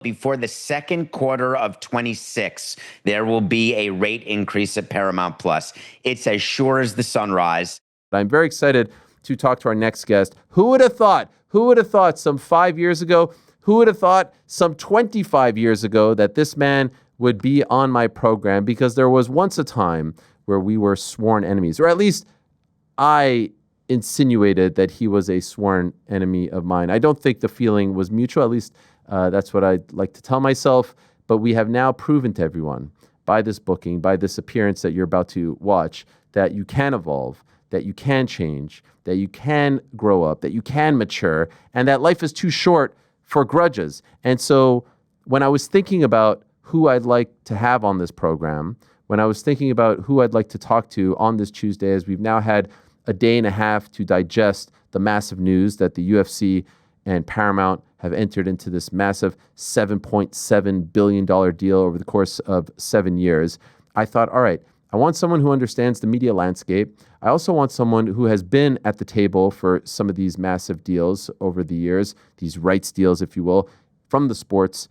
before the second quarter of 26, there will be a rate increase at Paramount Plus. It's as sure as the sunrise. I'm very excited to talk to our next guest. Who would have thought? Who would have thought some 5 years ago? Who would have thought some 25 years ago that this man would be on my program? Because there was once a time where we were sworn enemies, or at least I insinuated that he was a sworn enemy of mine. I don't think the feeling was mutual, at least that's what I'd like to tell myself. But we have now proven to everyone by this booking, by this appearance that you're about to watch, that you can evolve, that you can change, that you can grow up, that you can mature, and that life is too short for grudges. And so when I was thinking about who I'd like to have on this program, when I was thinking about who I'd like to talk to on this Tuesday, as we've now had a day and a half to digest the massive news that the UFC and Paramount have entered into this massive $7.7 billion deal over the course of 7 years, I thought, all right, I want someone who understands the media landscape. I also want someone who has been at the table for some of these massive deals over the years, these rights deals, if you will, from the sports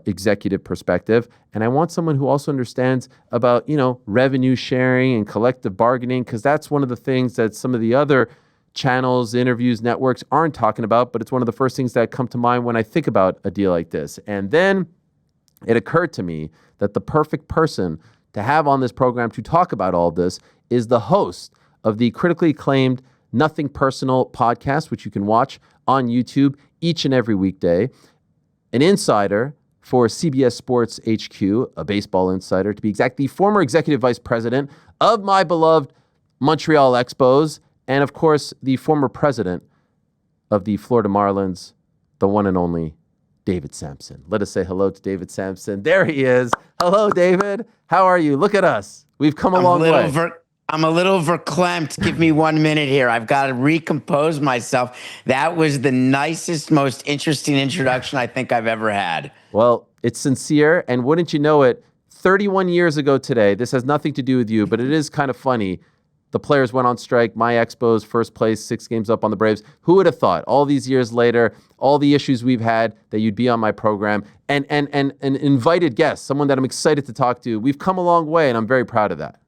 executive perspective. And I want someone who also understands about, revenue sharing and collective bargaining, because that's one of the things that some of the other channels, interviews, networks aren't talking about, but it's one of the first things that come to mind when I think about a deal like this. And then it occurred to me that the perfect person to have on this program to talk about all of this is the host of the critically acclaimed Nothing Personal podcast, which you can watch on YouTube each and every weekday, an insider for CBS Sports HQ, a baseball insider to be exact, the former executive vice president of my beloved Montreal Expos, and of course, the former president of the Florida Marlins, the one and only David Samson. Let us say hello to David Samson. There he is. Hello, David. How are you? Look at us. We've come a long way. I'm a little verklempt. Give me 1 minute here. I've got to recompose myself. That was the nicest, most interesting introduction I think I've ever had. Well, it's sincere, and wouldn't you know it, 31 years ago today, this has nothing to do with you, but it is kind of funny. The players went on strike. My Expos, first place, 6 games up on the Braves. Who would have thought, all these years later, all the issues we've had, that you'd be on my program, and an invited guest, someone that I'm excited to talk to. We've come a long way, and I'm very proud of that.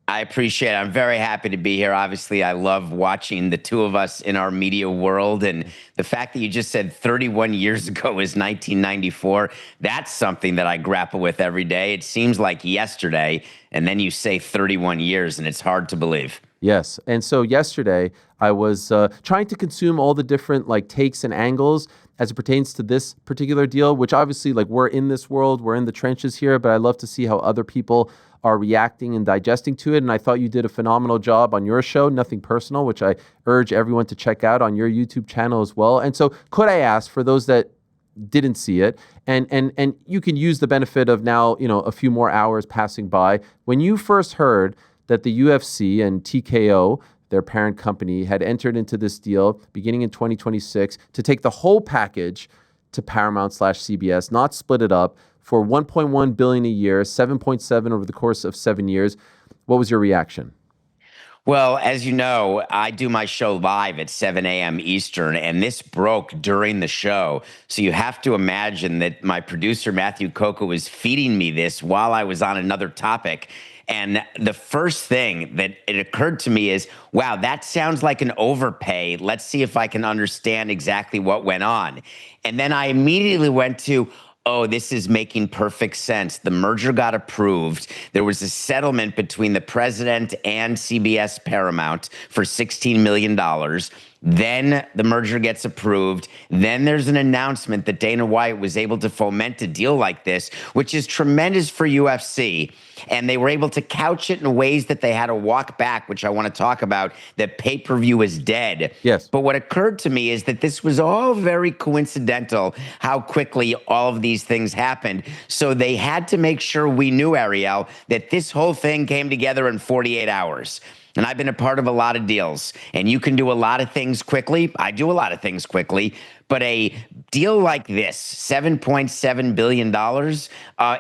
I appreciate it. I'm very happy to be here. Obviously, I love watching the two of us in our media world. And the fact that you just said 31 years ago was 1994, that's something that I grapple with every day. It seems like yesterday, and then you say 31 years, and it's hard to believe. Yes. And so yesterday, I was trying to consume all the different takes and angles as it pertains to this particular deal, which obviously we're in this world, we're in the trenches here, but I love to see how other people are reacting and digesting to it. And I thought you did a phenomenal job on your show, Nothing Personal, which I urge everyone to check out on your YouTube channel as well. And so could I ask, for those that didn't see it, and you can use the benefit of now, a few more hours passing by, when you first heard that the UFC and TKO, their parent company, had entered into this deal beginning in 2026 to take the whole package to Paramount/CBS, not split it up, for $1.1 billion a year, 7.7 over the course of 7 years. What was your reaction? Well, as you know, I do my show live at 7 a.m. Eastern, and this broke during the show. So you have to imagine that my producer, Matthew Coco, was feeding me this while I was on another topic. And the first thing that it occurred to me is, wow, that sounds like an overpay. Let's see if I can understand exactly what went on. And then I immediately went to, oh, this is making perfect sense. The merger got approved. There was a settlement between the president and CBS Paramount for $16 million. Then the merger gets approved. Then there's an announcement that Dana White was able to foment a deal like this, which is tremendous for UFC. And they were able to couch it in ways that they had to walk back, which I want to talk about, that pay-per-view is dead. Yes. But what occurred to me is that this was all very coincidental, how quickly all of these things happened. So they had to make sure we knew, Ariel, that this whole thing came together in 48 hours. And I've been a part of a lot of deals, and you can do a lot of things quickly. I do a lot of things quickly, but a deal like this, $7.7 billion,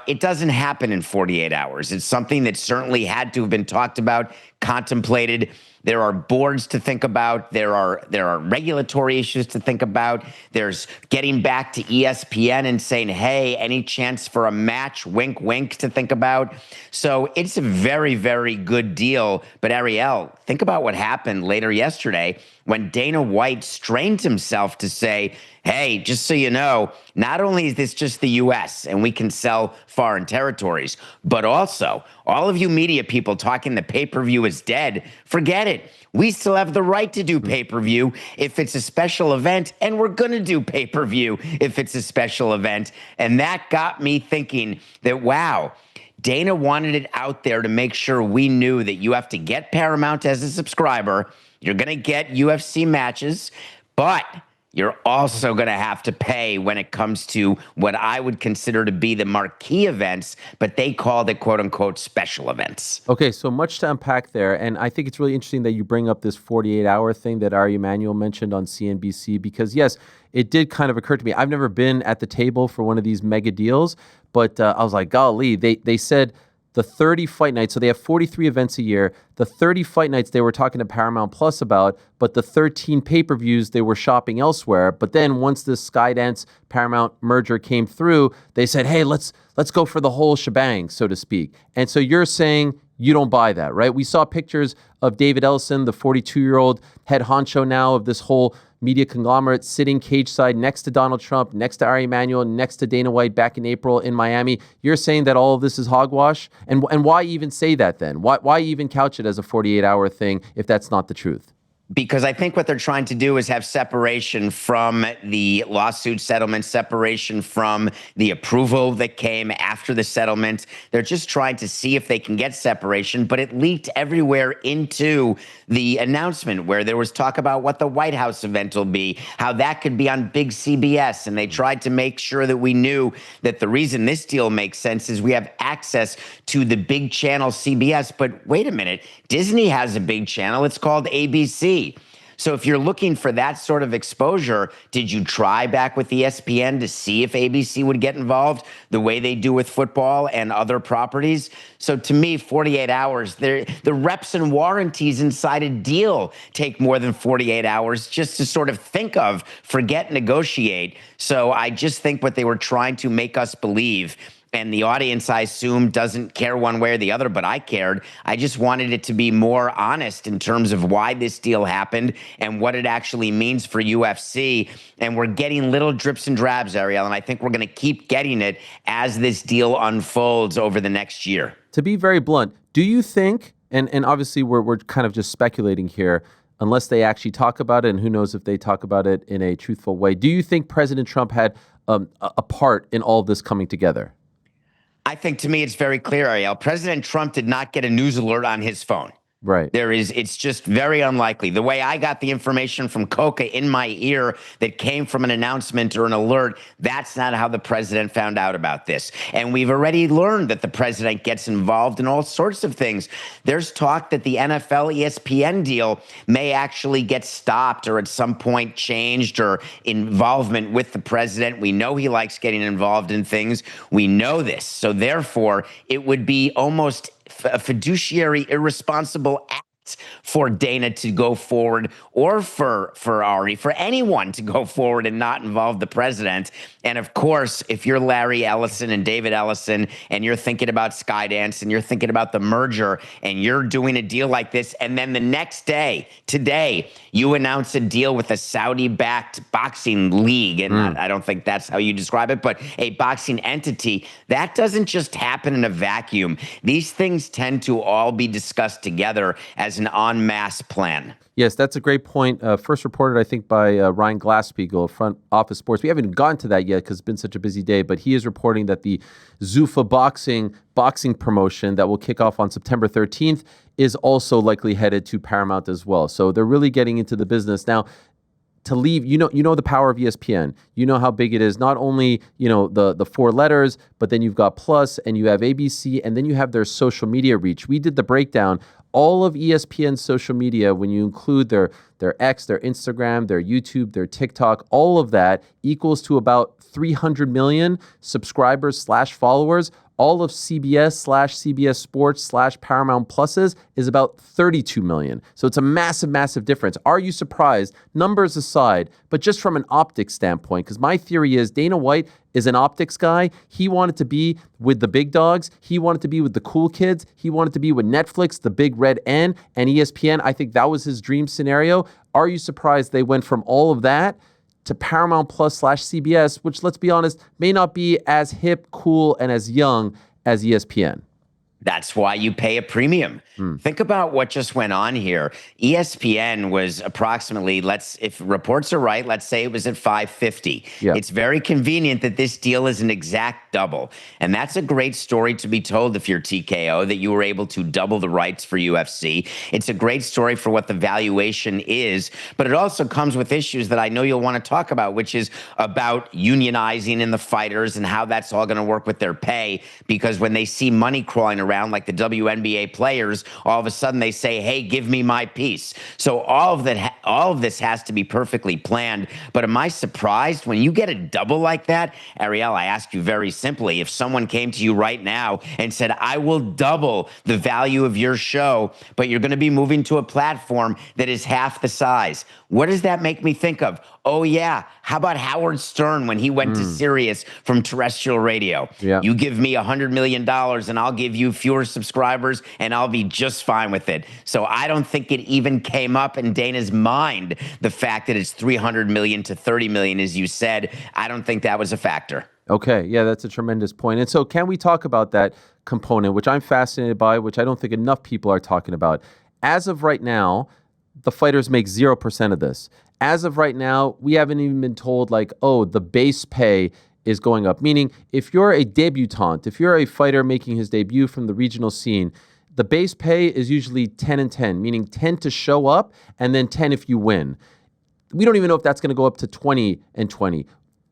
it doesn't happen in 48 hours. It's something that certainly had to have been talked about contemplated. There are boards to think about. There are regulatory issues to think about. There's getting back to ESPN and saying, hey, any chance for a match, wink, wink, to think about. So it's a very, very good deal. But Ariel, think about what happened later yesterday when Dana White strained himself to say, hey, just so you know, not only is this just the U.S. and we can sell foreign territories, but also all of you media people talking the pay-per-view is dead, forget it. We still have the right to do pay-per-view if it's a special event, and we're going to do pay-per-view if it's a special event. And that got me thinking that, wow, Dana wanted it out there to make sure we knew that you have to get Paramount as a subscriber. You're going to get UFC matches, but you're also going to have to pay when it comes to what I would consider to be the marquee events, but they called it, quote unquote, special events. Okay, so much to unpack there. And I think it's really interesting that you bring up this 48-hour thing that Ari Emanuel mentioned on CNBC, because yes, it did kind of occur to me. I've never been at the table for one of these mega deals, but I was like, golly, they said the 30 fight nights, so they have 43 events a year. The 30 fight nights they were talking to Paramount Plus about, but the 13 pay-per-views they were shopping elsewhere. But then once this Skydance Paramount merger came through, they said, hey, let's go for the whole shebang, so to speak. And so you're saying you don't buy that, right? We saw pictures of David Ellison, the 42-year-old head honcho now of this whole media conglomerate, sitting cage side next to Donald Trump, next to Ari Emanuel, next to Dana White back in April in Miami. You're saying that all of this is hogwash? And why even say that then? Why even couch it as a 48-hour thing if that's not the truth? Because I think what they're trying to do is have separation from the lawsuit settlement, separation from the approval that came after the settlement. They're just trying to see if they can get separation, but it leaked everywhere into the announcement where there was talk about what the White House event will be, how that could be on big CBS. And they tried to make sure that we knew that the reason this deal makes sense is we have access to the big channel CBS. But wait a minute, Disney has a big channel. It's called ABC. So if you're looking for that sort of exposure, did you try back with ESPN to see if ABC would get involved the way they do with football and other properties? So to me, 48 hours, the reps and warranties inside a deal take more than 48 hours just to sort of think of, forget, negotiate. So I just think what they were trying to make us believe, and the audience, I assume, doesn't care one way or the other, but I cared. I just wanted it to be more honest in terms of why this deal happened and what it actually means for UFC. And we're getting little drips and drabs, Ariel, and I think we're going to keep getting it as this deal unfolds over the next year. To be very blunt, do you think, and obviously we're kind of just speculating here, unless they actually talk about it, and who knows if they talk about it in a truthful way, do you think President Trump had a part in all of this coming together? I think, to me, it's very clear, Ariel. President Trump did not get a news alert on his phone. Right. It's just very unlikely. The way I got the information from Coca in my ear that came from an announcement or an alert, that's not how the president found out about this. And we've already learned that the president gets involved in all sorts of things. There's talk that the NFL ESPN deal may actually get stopped or at some point changed, or involvement with the president. We know he likes getting involved in things. We know this. So therefore, it would be almost a fiduciary irresponsible act for Dana to go forward, or for Ari, for anyone to go forward and not involve the president. And of course, if you're Larry Ellison and David Ellison and you're thinking about Skydance and you're thinking about the merger and you're doing a deal like this, and then the next day, today, you announce a deal with a Saudi-backed boxing league, and I don't think that's how you describe it, but a boxing entity, that doesn't just happen in a vacuum. These things tend to all be discussed together as an en masse plan. Yes, that's a great point. First reported, I think, by Ryan Glass-Steagall, Front Office Sports. We haven't gotten to that yet because it's been such a busy day, but he is reporting that the Zuffa boxing promotion that will kick off on September 13th is also likely headed to Paramount as well. So they're really getting into the business. Now, to leave, you know the power of ESPN. You know how big it is. Not only, the four letters, but then you've got Plus, and you have ABC, and then you have their social media reach. We did the breakdown. All of ESPN's social media, when you include their X, their Instagram, their YouTube, their TikTok, all of that equals to about 300 million subscribers / followers. All of CBS/CBS Sports/Paramount Pluses is about 32 million. So it's a massive, massive difference. Are you surprised? Numbers aside, but just from an optics standpoint, because my theory is Dana White is an optics guy. He wanted to be with the big dogs. He wanted to be with the cool kids. He wanted to be with Netflix, the big red N, and ESPN. I think that was his dream scenario. Are you surprised they went from all of that to Paramount Plus/CBS, which, let's be honest, may not be as hip, cool, and as young as ESPN? That's why you pay a premium. Think about what just went on here. ESPN was approximately, if reports are right, let's say it was at 550. Yeah. It's very convenient that this deal is an exact double. And that's a great story to be told if you're TKO, that you were able to double the rights for UFC. It's a great story for what the valuation is, but it also comes with issues that I know you'll want to talk about, which is about unionizing in the fighters and how that's all going to work with their pay, because when they see money crawling around like the WNBA players, all of a sudden they say, hey, give me my piece. So all of this has to be perfectly planned. But am I surprised when you get a double like that? Ariel, I ask you very simply, if someone came to you right now and said, I will double the value of your show, but you're going to be moving to a platform that is half the size, what does that make me think of? Oh, yeah. How about Howard Stern when he went to Sirius from terrestrial radio? Yeah. You give me $100 million and I'll give you fewer subscribers and I'll be just fine with it. So I don't think it even came up in Dana's mind, the fact that it's 300 million to 30 million, as you said. I don't think that was a factor. Okay, yeah, that's a tremendous point. And so can we talk about that component, which I'm fascinated by, which I don't think enough people are talking about? As of right now, the fighters make 0% of this. As of right now, we haven't even been told the base pay is going up. Meaning, if you're a debutant, if you're a fighter making his debut from the regional scene, the base pay is usually 10 and 10, meaning 10 to show up and then 10 if you win. We don't even know if that's going to go up to 20 and 20.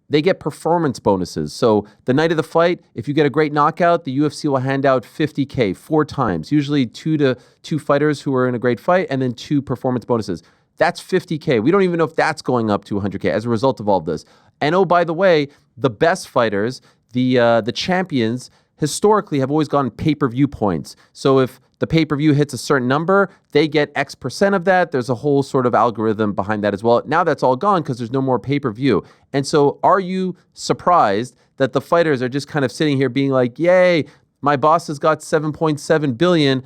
They get performance bonuses. So the night of the fight, if you get a great knockout, the UFC will hand out $50K 4 times, usually two fighters who are in a great fight, and then 2 performance bonuses. That's $50K. We don't even know if that's going up to $100K as a result of all of this. And oh, by the way, the best fighters, the champions, historically have always gotten pay-per-view points. So if the pay-per-view hits a certain number, they get X% of that. There's a whole sort of algorithm behind that as well. Now that's all gone because there's no more pay-per-view. And so are you surprised that the fighters are just kind of sitting here being like, yay, my boss has got $7.7 billion,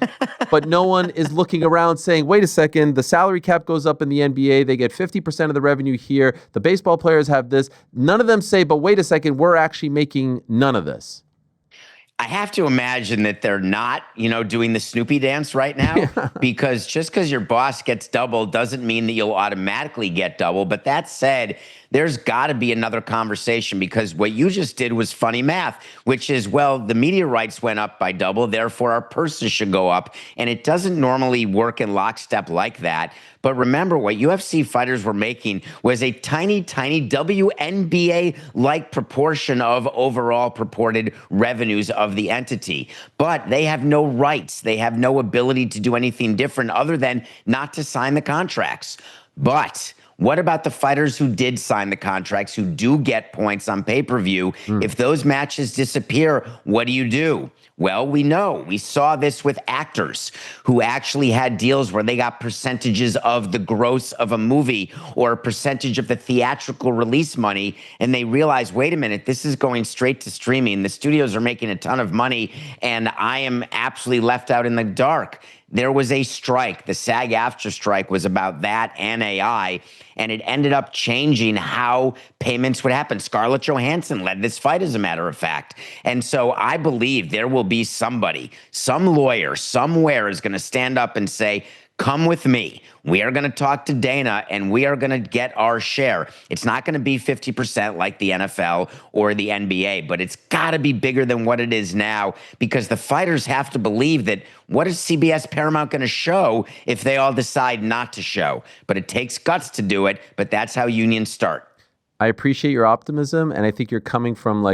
but no one is looking around saying, wait a second, the salary cap goes up in the NBA. They get 50% of the revenue here. The baseball players have this. None of them say, but wait a second, we're actually making none of this. I have to imagine that they're not, doing the Snoopy dance right now, because just because your boss gets double doesn't mean that you'll automatically get double. But that said, there's got to be another conversation, because what you just did was funny math, which is, well, the media rights went up by double, therefore our purses should go up. And it doesn't normally work in lockstep like that. But remember, what UFC fighters were making was a tiny, tiny WNBA-like proportion of overall purported revenues of the entity. But they have no rights. They have no ability to do anything different other than not to sign the contracts. But what about the fighters who did sign the contracts, who do get points on pay-per-view? If those matches disappear, what do? Well, we saw this with actors who actually had deals where they got percentages of the gross of a movie or a percentage of the theatrical release money, and they realized, wait a minute, this is going straight to streaming. The studios are making a ton of money, and I am absolutely left out in the dark. There was a strike. The SAG-AFTRA strike was about that and AI, and it ended up changing how payments would happen. Scarlett Johansson led this fight, as a matter of fact. And so I believe there will be somebody, some lawyer somewhere is going to stand up and say, come with me. We are going to talk to Dana, and we are going to get our share. It's not going to be 50% like the NFL or the NBA, but it's got to be bigger than what it is now, because the fighters have to believe that what is CBS Paramount going to show if they all decide not to show? But it takes guts to do it, but that's how unions start. I appreciate your optimism, and I think you're coming from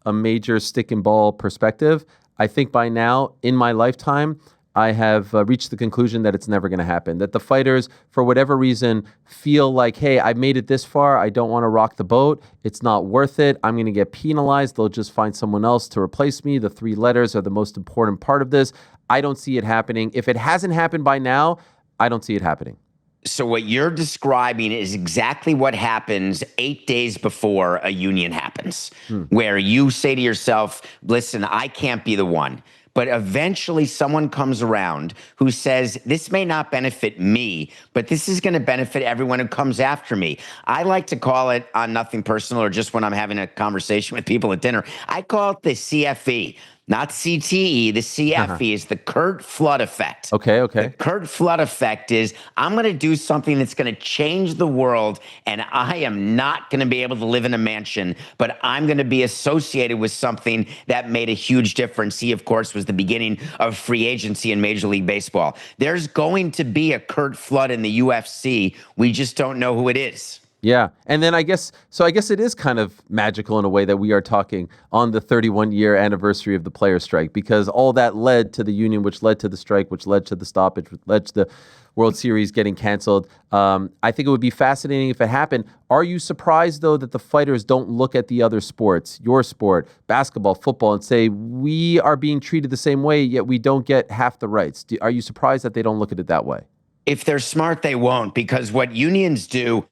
a major stick and ball perspective. I think by now, in my lifetime, I have reached the conclusion that it's never going to happen. That the fighters, for whatever reason, feel like, hey, I made it this far. I don't want to rock the boat. It's not worth it. I'm going to get penalized. They'll just find someone else to replace me. The 3 letters are the most important part of this. I don't see it happening. If it hasn't happened by now, I don't see it happening. So what you're describing is exactly what happens 8 days before a union happens, where you say to yourself, listen, I can't be the one. But eventually someone comes around who says, this may not benefit me, but this is going to benefit everyone who comes after me. I like to call it, on Nothing Personal or just when I'm having a conversation with people at dinner, I call it the CFE. Not CTE, the CFE is the Kurt Flood effect. Okay. The Kurt Flood effect is, I'm going to do something that's going to change the world, and I am not going to be able to live in a mansion, but I'm going to be associated with something that made a huge difference. He, of course, was the beginning of free agency in Major League Baseball. There's going to be a Kurt Flood in the UFC. We just don't know who it is. Yeah. And then I guess it is kind of magical in a way that we are talking on the 31-year anniversary of the player strike, because all that led to the union, which led to the strike, which led to the stoppage, which led to the World Series getting canceled. I think it would be fascinating if it happened. Are you surprised, though, that the fighters don't look at the other sports, your sport, basketball, football, and say, we are being treated the same way, yet we don't get half the rights? Are you surprised that they don't look at it that way? If they're smart, they won't, because what unions do,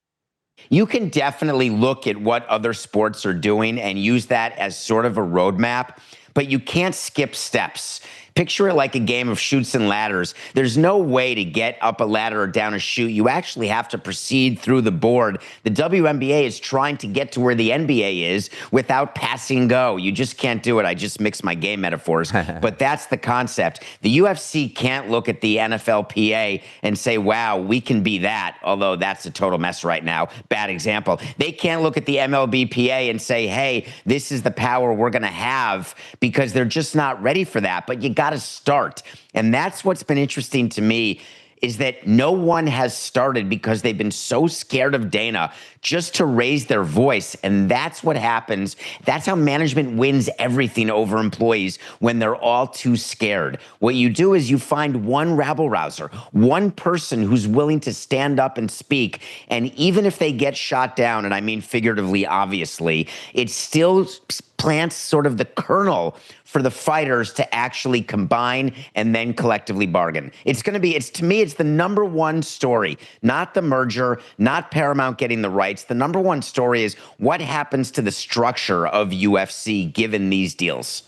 you can definitely look at what other sports are doing and use that as sort of a roadmap, but you can't skip steps. Picture it like a game of chutes and ladders. There's no way to get up a ladder or down a chute. You actually have to proceed through the board. The WNBA is trying to get to where the NBA is without passing go. You just can't do it. I just mixed my game metaphors, but that's the concept. The UFC can't look at the NFLPA and say, wow, we can be that, although that's a total mess right now. Bad example. They can't look at the MLBPA and say, hey, this is the power we're going to have, because they're just not ready for that. But you got to start. And that's what's been interesting to me, is that no one has started because they've been so scared of Dana just to raise their voice. And that's what happens. That's how management wins everything over employees, when they're all too scared. What you do is you find one rabble-rouser, one person who's willing to stand up and speak. And even if they get shot down, and I mean figuratively, obviously, it still plants sort of the kernel for the fighters to actually combine and then collectively bargain. To me, it's the number one story, not the merger, not Paramount getting the rights. The number one story is what happens to the structure of UFC given these deals.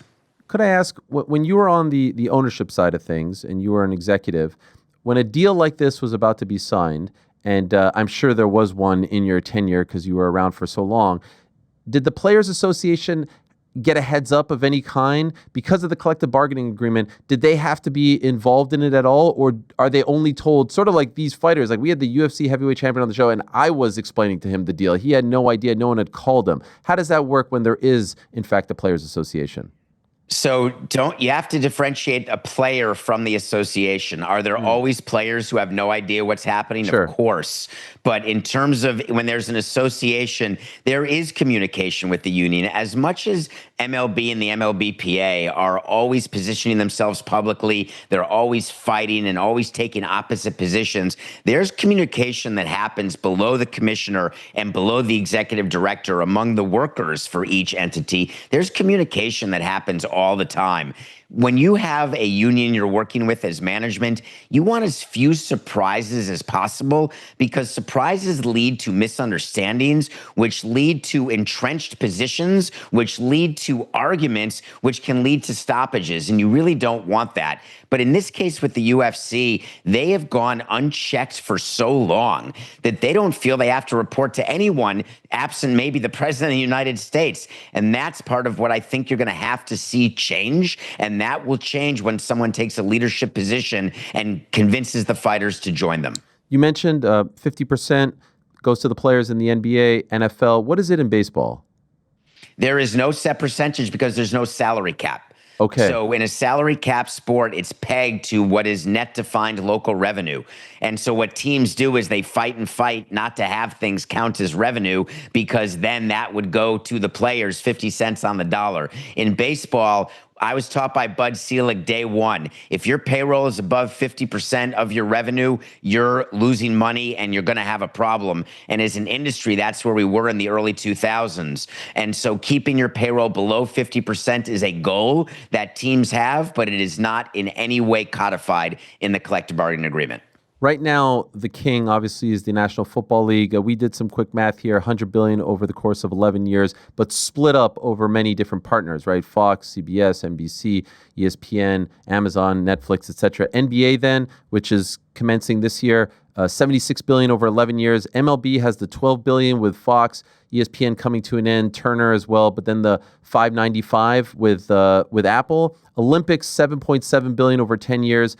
Could I ask, when you were on the ownership side of things and you were an executive, when a deal like this was about to be signed, and I'm sure there was one in your tenure because you were around for so long, did the Players Association get a heads up of any kind because of the collective bargaining agreement? Did they have to be involved in it at all, or are they only told, sort of like these fighters? Like, we had the UFC heavyweight champion on the show, and I was explaining to him the deal. He had no idea. No one had called him. How does that work when there is, in fact, the Players Association? So you have to differentiate a player from the association. Are there always players who have no idea what's happening? Sure. Of course. But in terms of when there's an association, there is communication with the union. As much as MLB and the MLBPA are always positioning themselves publicly, they're always fighting and always taking opposite positions, there's communication that happens below the commissioner and below the executive director among the workers for each entity. There's communication that happens all the time. When you have a union you're working with as management, you want as few surprises as possible, because surprises lead to misunderstandings, which lead to entrenched positions, which lead to arguments, which can lead to stoppages. And you really don't want that. But in this case with the UFC, they have gone unchecked for so long that they don't feel they have to report to anyone, absent maybe the president of the United States. And that's part of what I think you're going to have to see change. And that will change when someone takes a leadership position and convinces the fighters to join them. You mentioned 50% goes to the players in the NBA, NFL. What is it in baseball? There is no set percentage because there's no salary cap. Okay. So in a salary cap sport, it's pegged to what is net defined local revenue. And so what teams do is they fight and fight not to have things count as revenue, because then that would go to the players 50 cents on the dollar. In baseball, I was taught by Bud Selig day one. If your payroll is above 50% of your revenue, you're losing money and you're going to have a problem. And as an industry, that's where we were in the early 2000s. And so keeping your payroll below 50% is a goal that teams have, but it is not in any way codified in the collective bargaining agreement. Right now, the king obviously is the National Football League. We did some quick math here, 100 billion over the course of 11 years, but split up over many different partners, right? Fox, CBS, NBC, ESPN, Amazon, Netflix, etc. NBA then, which is commencing this year, 76 billion over 11 years. MLB has the 12 billion with Fox, ESPN coming to an end, Turner as well, but then the 595 with Apple. Olympics, 7.7 billion over 10 years.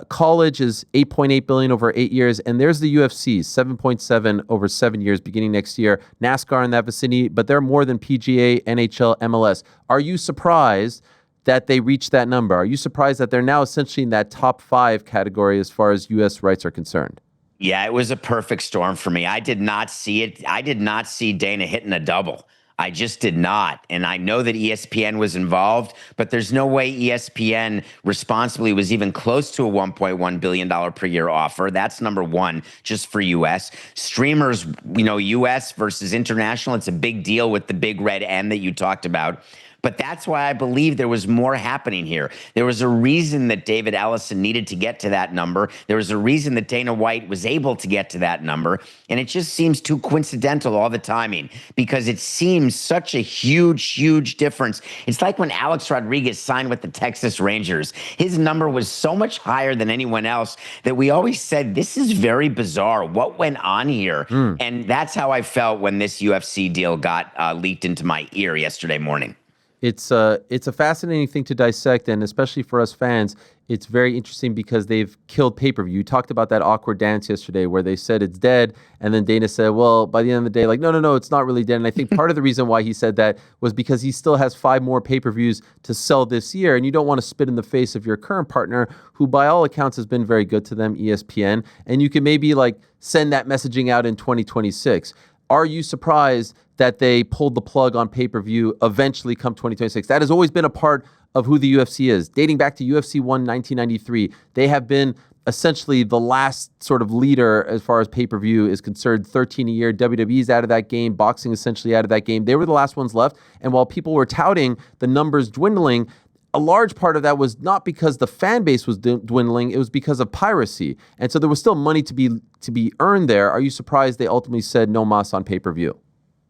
College is 8.8 billion over 8 years, and there's the UFC, 7.7 over 7 years, beginning next year. NASCAR in that vicinity, but they're more than PGA, NHL, MLS. Are you surprised that they reached that number? Are you surprised that they're now essentially in that top 5 category as far as U.S. rights are concerned? Yeah, it was a perfect storm for me. I did not see it. I did not see Dana hitting a double. I just did not. And I know that ESPN was involved, but there's no way ESPN responsibly was even close to a $1.1 billion per year offer. That's number one, just for US. Streamers, US versus international, it's a big deal with the big red N that you talked about. But that's why I believe there was more happening here. There was a reason that David Ellison needed to get to that number. There was a reason that Dana White was able to get to that number. And it just seems too coincidental, all the timing, because it seems such a huge, huge difference. It's like when Alex Rodriguez signed with the Texas Rangers. His number was so much higher than anyone else that we always said, this is very bizarre. What went on here? And that's how I felt when this UFC deal got leaked into my ear yesterday morning. It's a fascinating thing to dissect, and especially for us fans, it's very interesting because they've killed pay-per-view. You talked about that awkward dance yesterday where they said it's dead, and then Dana said, well, by the end of the day, no, it's not really dead. And I think part of the reason why he said that was because he still has 5 more pay-per-views to sell this year, and you don't want to spit in the face of your current partner, who by all accounts has been very good to them, ESPN, and you can maybe send that messaging out in 2026. Are you surprised that they pulled the plug on pay-per-view eventually come 2026? That has always been a part of who the UFC is. Dating back to UFC 1 1993, they have been essentially the last sort of leader as far as pay-per-view is concerned. 13 a year, WWE's out of that game, boxing essentially out of that game. They were the last ones left, and while people were touting the numbers dwindling, a large part of that was not because the fan base was dwindling, it was because of piracy. And so there was still money to be earned there. Are you surprised they ultimately said no mas on pay-per-view?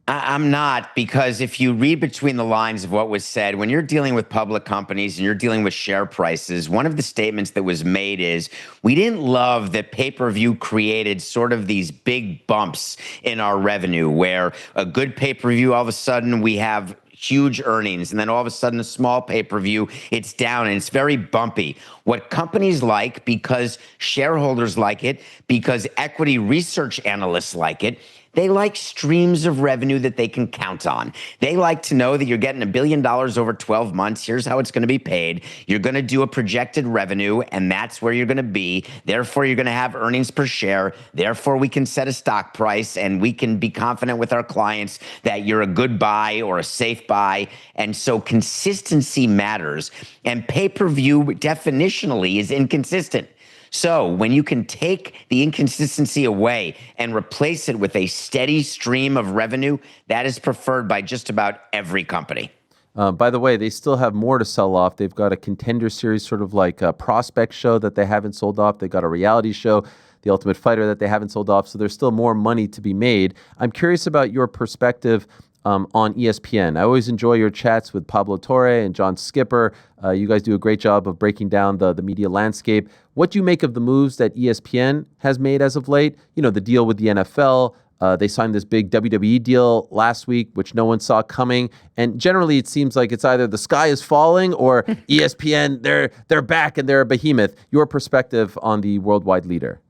I'm not, because if you read between the lines of what was said, when you're dealing with public companies and you're dealing with share prices, one of the statements that was made is, we didn't love that pay-per-view created sort of these big bumps in our revenue, where a good pay-per-view, all of a sudden we have huge earnings, and then all of a sudden a small pay-per-view, it's down, and it's very bumpy. What companies like, because shareholders like it, because equity research analysts like it, they like streams of revenue that they can count on. They like to know that you're getting $1 billion over 12 months. Here's how it's going to be paid. You're going to do a projected revenue, and that's where you're going to be. Therefore, you're going to have earnings per share. Therefore, we can set a stock price, and we can be confident with our clients that you're a good buy or a safe buy. And so consistency matters. And pay-per-view definitionally is inconsistent. So when you can take the inconsistency away and replace it with a steady stream of revenue, that is preferred by just about every company. By the way, they still have more to sell off. They've got a contender series, sort of like a prospect show that they haven't sold off. They've got a reality show, The Ultimate Fighter, that they haven't sold off. So there's still more money to be made. I'm curious about your perspective on ESPN. I always enjoy your chats with Pablo Torre and John Skipper. You guys do a great job of breaking down the media landscape. What do you make of the moves that ESPN has made as of late? The deal with the NFL. They signed this big WWE deal last week, which no one saw coming. And generally, it seems like it's either the sky is falling or ESPN, they're back and they're a behemoth. Your perspective on the worldwide leader.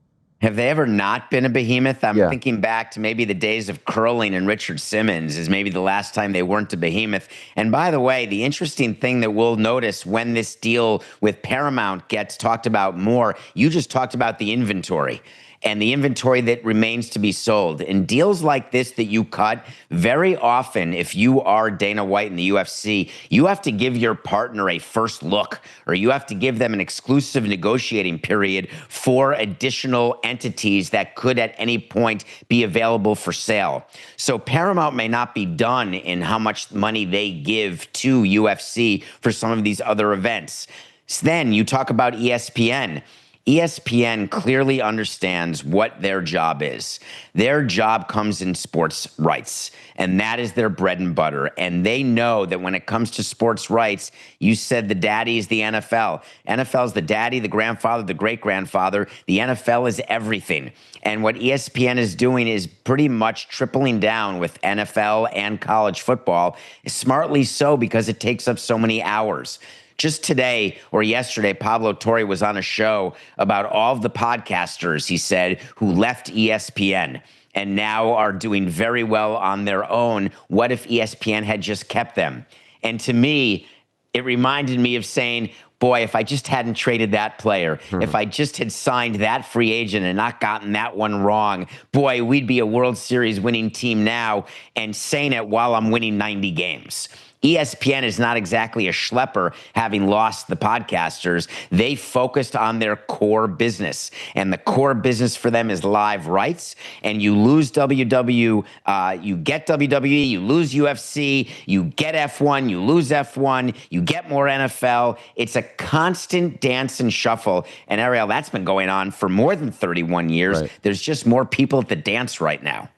Have they ever not been a behemoth? I'm thinking back to maybe the days of curling and Richard Simmons is maybe the last time they weren't a behemoth. And by the way, the interesting thing that we'll notice when this deal with Paramount gets talked about more, you just talked about the inventory. and the inventory that remains to be sold. And deals like this that you cut, very often, if you are Dana White in the UFC, you have to give your partner a first look, or you have to give them an exclusive negotiating period for additional entities that could at any point be available for sale. So Paramount may not be done in how much money they give to UFC for some of these other events. So then you talk about ESPN. ESPN clearly understands what their job is. Their job comes in sports rights, and that is their bread and butter. And they know that when it comes to sports rights, you said the daddy is the NFL. NFL is the daddy, the grandfather, the great-grandfather. The NFL is everything. And what ESPN is doing is pretty much tripling down with NFL and college football, smartly so because it takes up so many hours. Just today or yesterday, Pablo Torre was on a show about all of the podcasters, he said, who left ESPN and now are doing very well on their own. What if ESPN had just kept them? And to me, it reminded me of saying, boy, if I just hadn't traded that player, if I just had signed that free agent and not gotten that one wrong, boy, we'd be a World Series winning team now, and saying it while I'm winning 90 games. ESPN is not exactly a schlepper, having lost the podcasters. They focused on their core business, and the core business for them is live rights. And you lose you get WWE, you lose UFC, you get F1, you lose F1, you get more NFL. It's a constant dance and shuffle. And Ariel, that's been going on for more than 31 years. Right. There's just more people at the dance right now.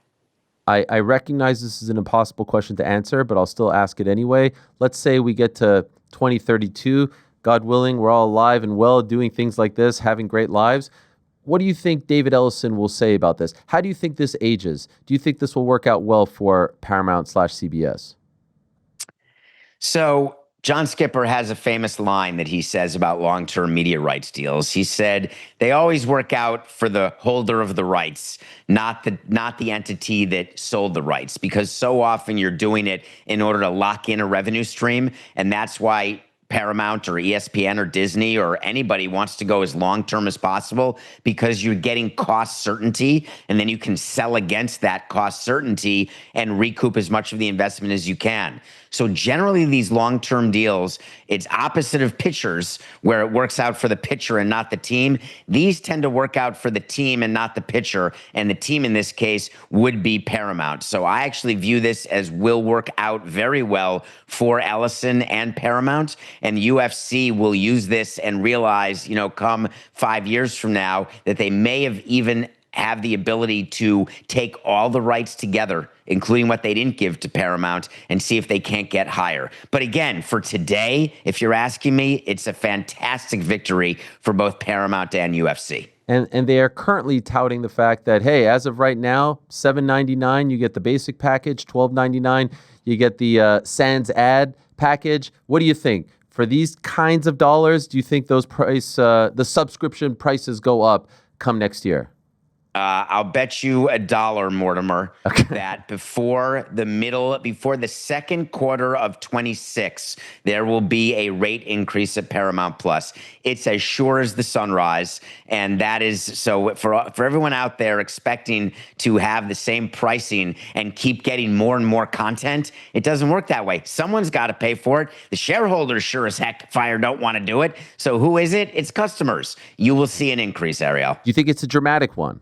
I recognize this is an impossible question to answer, but I'll still ask it anyway. Let's say we get to 2032, God willing, we're all alive and well, doing things like this, having great lives. What do you think David Ellison will say about this? How do you think this ages? Do you think this will work out well for Paramount/CBS? So John Skipper has a famous line that he says about long-term media rights deals. He said, they always work out for the holder of the rights, not the entity that sold the rights, because so often you're doing it in order to lock in a revenue stream. And that's why Paramount or ESPN or Disney or anybody wants to go as long-term as possible, because you're getting cost certainty, and then you can sell against that cost certainty and recoup as much of the investment as you can. So generally these long-term deals, it's opposite of pitchers where it works out for the pitcher and not the team. These tend to work out for the team and not the pitcher, and the team in this case would be Paramount. So I actually view this as will work out very well for Ellison and Paramount, and the UFC will use this and realize, come 5 years from now, that they may have the ability to take all the rights together, including what they didn't give to Paramount, and see if they can't get higher. But again, for today, if you're asking me, it's a fantastic victory for both Paramount and UFC. And they are currently touting the fact that, hey, as of right now, $7.99, you get the basic package, $12.99, you get the Sans ad package. What do you think? For these kinds of dollars, do you think those the subscription prices go up come next year? I'll bet you $1, Mortimer, that before the second quarter of 26, there will be a rate increase at Paramount Plus. It's as sure as the sunrise, and that is so for everyone out there expecting to have the same pricing and keep getting more and more content. It doesn't work that way. Someone's got to pay for it. The shareholders sure as heck don't want to do it. So who is it? It's customers. You will see an increase, Ariel. Do you think it's a dramatic one?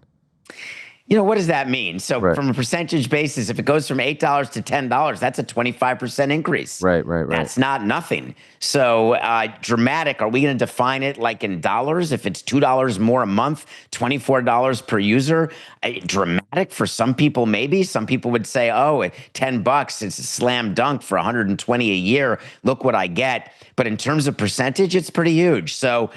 What does that mean? So from a percentage basis, if it goes from $8 to $10, that's a 25% increase. Right. That's not nothing. So dramatic, are we going to define it like in dollars? If it's $2 more a month, $24 per user, dramatic for some people, maybe. Some people would say, oh, at $10, it's a slam dunk for $120 a year. Look what I get. But in terms of percentage, it's pretty huge. So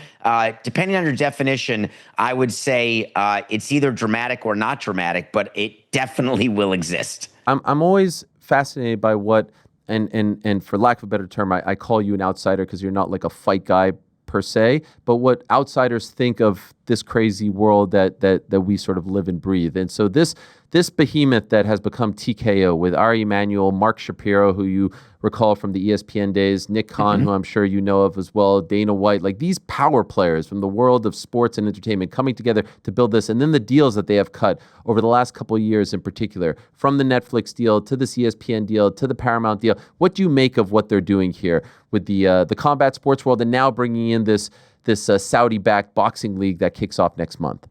depending on your definition, I would say it's either dramatic or not dramatic, but it definitely will exist. I'm always fascinated by what, and for lack of a better term, I call you an outsider because you're not like a fight guy per se, but what outsiders think of this crazy world that we sort of live and breathe. And so this behemoth that has become TKO with Ari Emanuel, Mark Shapiro, who you recall from the ESPN days, Nick Khan, who I'm sure you know of as well, Dana White, like these power players from the world of sports and entertainment coming together to build this. And then the deals that they have cut over the last couple of years in particular, from the Netflix deal to this ESPN deal to the Paramount deal. What do you make of what they're doing here with the combat sports world and now bringing in this Saudi-backed boxing league that kicks off next month?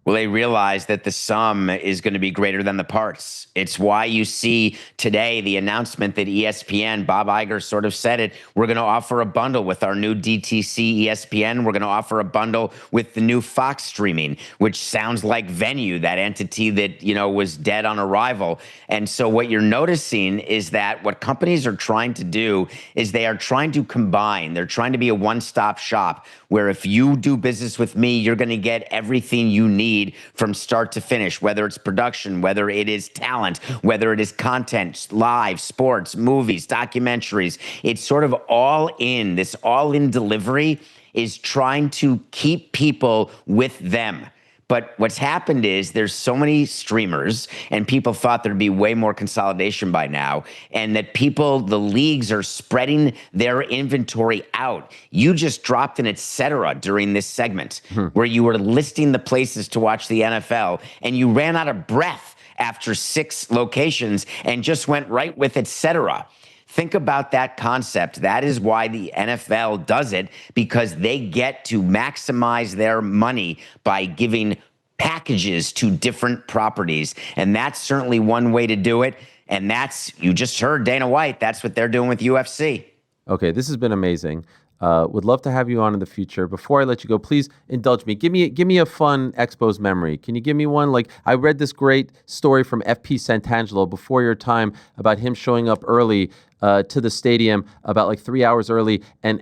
Well, they realize that the sum is going to be greater than the parts. It's why you see today the announcement that ESPN, Bob Iger sort of said it, we're going to offer a bundle with our new DTC ESPN. We're going to offer a bundle with the new Fox streaming, which sounds like Venue, that entity that, was dead on arrival. And so what you're noticing is that what companies are trying to do is they are trying to combine. They're trying to be a one-stop shop where if you do business with me, you're going to get everything you need from start to finish, whether it's production, whether it is talent, whether it is content, live, sports, movies, documentaries. It's sort of all in. This all-in delivery is trying to keep people with them. But what's happened is there's so many streamers, and people thought there'd be way more consolidation by now, and that the leagues are spreading their inventory out. You just dropped an et cetera during this segment where you were listing the places to watch the NFL, and you ran out of breath after 6 locations and just went right with et cetera. Think about that concept. That is why the NFL does it, because they get to maximize their money by giving packages to different properties. And that's certainly one way to do it. And you just heard Dana White, that's what they're doing with UFC. Okay, this has been amazing. Would love to have you on in the future. Before I let you go, please indulge me. Give me a fun Expos memory. Can you give me one? Like, I read this great story from FP Santangelo before your time about him showing up early to the stadium about like 3 hours early, and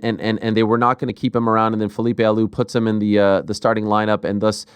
they were not going to keep him around, and then Felipe Alou puts him in the starting lineup, and thus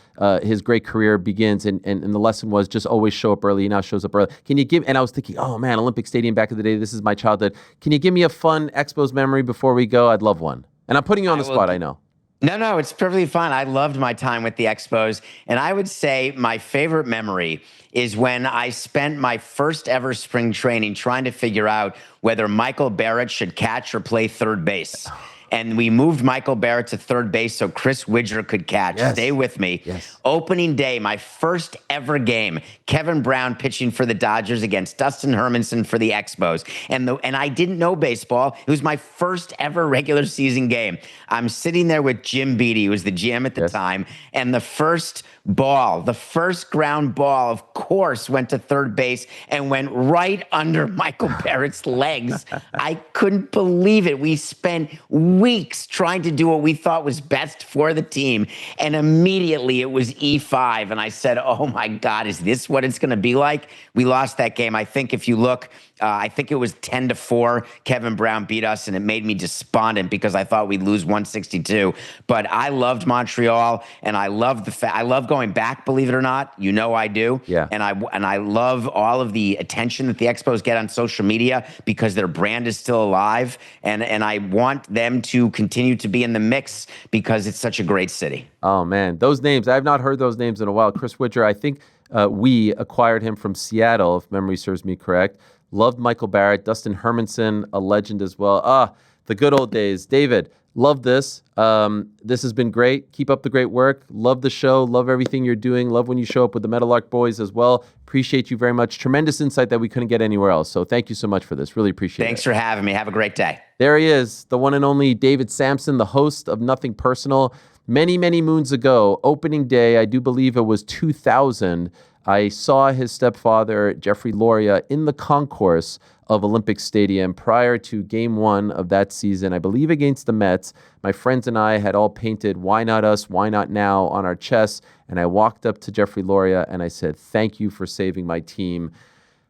his great career begins. And the lesson was just always show up early. He now shows up early. And I was thinking, oh man, Olympic Stadium back in the day, this is my childhood. Can you give me a fun Expos memory before we go? I'd love one. And I'm putting you on the spot, I know. No, it's perfectly fine. I loved my time with the Expos. And I would say my favorite memory is when I spent my first ever spring training trying to figure out whether Michael Barrett should catch or play third base. And we moved Michael Barrett to third base so Chris Widger could catch. Yes. Stay with me. Yes. Opening day, my first ever game, Kevin Brown pitching for the Dodgers against Dustin Hermanson for the Expos. And I didn't know baseball. It was my first ever regular season game. I'm sitting there with Jim Beattie, who was the GM at the time, and the first ground ball, of course, went to third base and went right under Michael Barrett's legs. I couldn't believe it. We spent weeks trying to do what we thought was best for the team, and immediately it was E5, and I said, oh my God, is this what it's going to be like? We lost that game. I think if you look, I think it was 10-4. Kevin Brown beat us, and it made me despondent because I thought we'd lose 162. But I loved Montreal, and I loved I love going back, believe it or not. You know I do. Yeah. And I love all of the attention that the Expos get on social media because their brand is still alive, and I want them to continue to be in the mix because it's such a great city. Oh man, those names, I've not heard those names in a while. Chris Widger, I think we acquired him from Seattle, if memory serves me correct. Loved Michael Barrett. Dustin Hermanson, a legend as well. The good old days. David, love this. This has been great. Keep up the great work. Love the show. Love everything you're doing. Love when you show up with the Meadowlark Boys as well. Appreciate you very much. Tremendous insight that we couldn't get anywhere else. So thank you so much for this. Really appreciate it. Thanks for having me. Have a great day. There he is, the one and only David Samson, the host of Nothing Personal. Many, many moons ago, opening day, I do believe it was 2000, I saw his stepfather, Jeffrey Loria, in the concourse of Olympic Stadium prior to game 1 of that season, I believe against the Mets. My friends and I had all painted "Why Not Us, Why Not Now" on our chests, and I walked up to Jeffrey Loria and I said, "Thank you for saving my team,"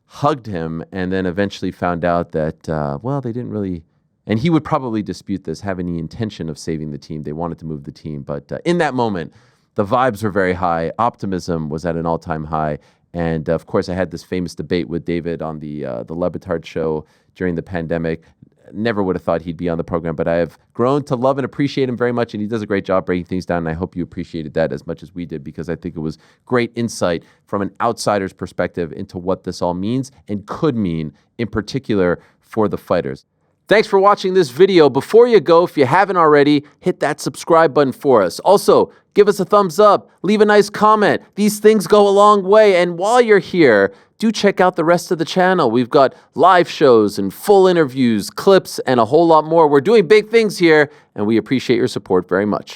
hugged him, and then eventually found out that, they didn't really, and he would probably dispute this, have any intention of saving the team. They wanted to move the team, but in that moment, the vibes were very high. Optimism was at an all-time high. And of course, I had this famous debate with David on the Le Batard show during the pandemic. never would have thought he'd be on the program, but I have grown to love and appreciate him very much, and he does a great job breaking things down, and I hope you appreciated that as much as we did, because I think it was great insight from an outsider's perspective into what this all means and could mean, in particular, for the fighters. Thanks for watching this video. Before you go, if you haven't already, hit that subscribe button for us. Also, give us a thumbs up, leave a nice comment. These things go a long way. And while you're here, do check out the rest of the channel. We've got live shows and full interviews, clips, and a whole lot more. We're doing big things here, and we appreciate your support very much.